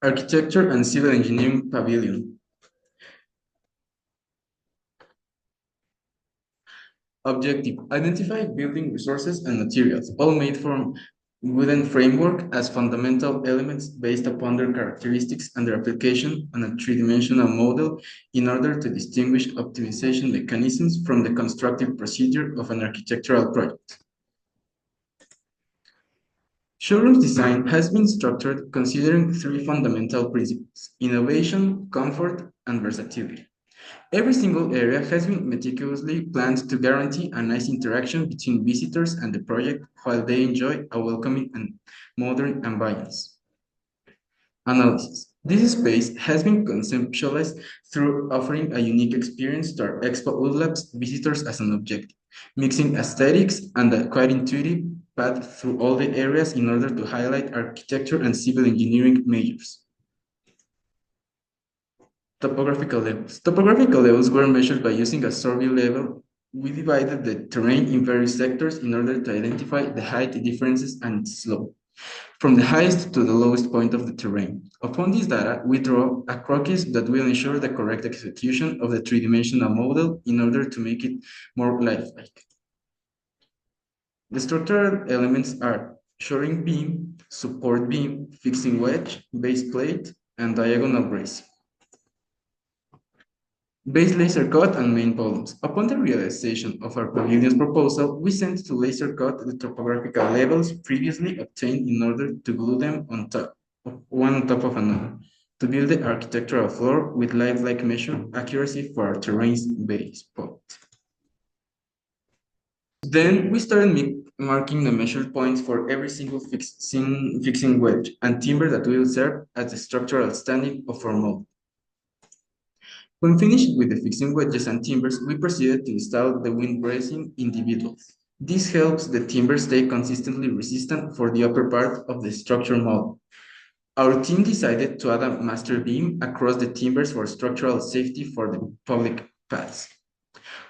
Architecture and Civil Engineering Pavilion. Objective: identify building resources and materials, all made from wooden framework as fundamental elements based upon their characteristics and their application on a three-dimensional model in order to distinguish optimization mechanisms from the constructive procedure of an architectural project. Showroom's design has been structured considering three fundamental principles: innovation, comfort, and versatility. Every single area has been meticulously planned to guarantee a nice interaction between visitors and the project while they enjoy a welcoming and modern ambience. Analysis. This space has been conceptualized through offering a unique experience to our Expo Labs visitors as an objective, mixing aesthetics and a quite intuitive path through all the areas in order to highlight architecture and civil engineering majors. Topographical levels. Topographical levels were measured by using a survey level. We divided the terrain in various sectors in order to identify the height differences and its slope, from the highest to the lowest point of the terrain. Upon this data, we draw a croquis that will ensure the correct execution of the three-dimensional model in order to make it more lifelike. The structural elements are shoring beam, support beam, fixing wedge, base plate, and diagonal bracing. Base laser cut and main columns. Upon the realization of our pavilion's proposal, we sent to laser cut the topographical levels previously obtained in order to glue them on top, one on top of another, to build the architectural floor with lifelike measure accuracy for our terrain's base point. Then we started marking the measured points for every single fixing wedge and timber that will serve as the structural standing of our model. When finished with the fixing wedges and timbers, we proceeded to install the wind bracing individually. This helps the timber stay consistently resistant for the upper part of the structure model. Our team decided to add a master beam across the timbers for structural safety for the public paths.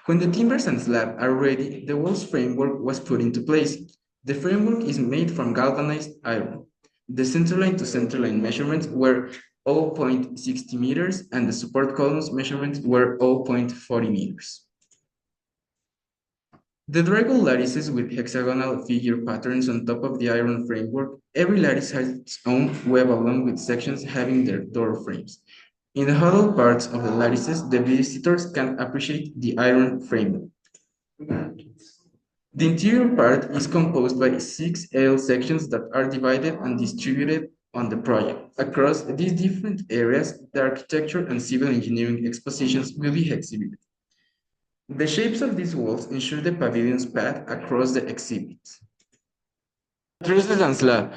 When the timbers and slab are ready, the wall's framework was put into place. The framework is made from galvanized iron. The centerline to centerline measurements were 0.60 meters and the support columns measurements were 0.40 meters. The drywall lattices with hexagonal figure patterns on top of the iron framework. Every lattice has its own web along with sections having their door frames. In the hollow parts of the lattices, the visitors can appreciate the iron framework. The interior part is composed by 6 L sections that are divided and distributed on the project. Across these different areas, the architecture and civil engineering expositions will be exhibited. The shapes of these walls ensure the pavilion's path across the exhibits. Trusses and slab.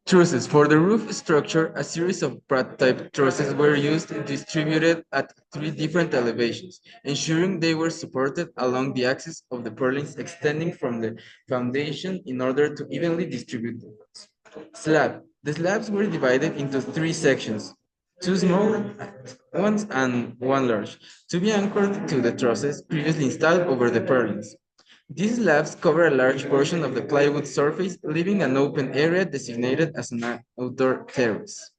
Trusses. For the roof structure, a series of Pratt-type trusses were used distributed at 3 different elevations, ensuring they were supported along the axis of the purlins extending from the foundation in order to evenly distribute the loads. Slab. The slabs were divided into 3 sections, 2 small ones and 1 large, to be anchored to the trusses previously installed over the purlins. These slabs cover a large portion of the plywood surface, leaving an open area designated as an outdoor terrace.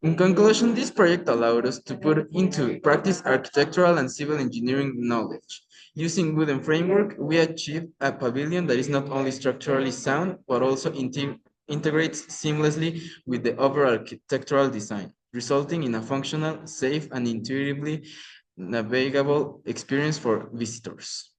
In conclusion, this project allowed us to put into practice architectural and civil engineering knowledge. Using wooden framework, we achieved a pavilion that is not only structurally sound, but also integrates seamlessly with the overall architectural design, resulting in a functional, safe, and intuitively navigable experience for visitors.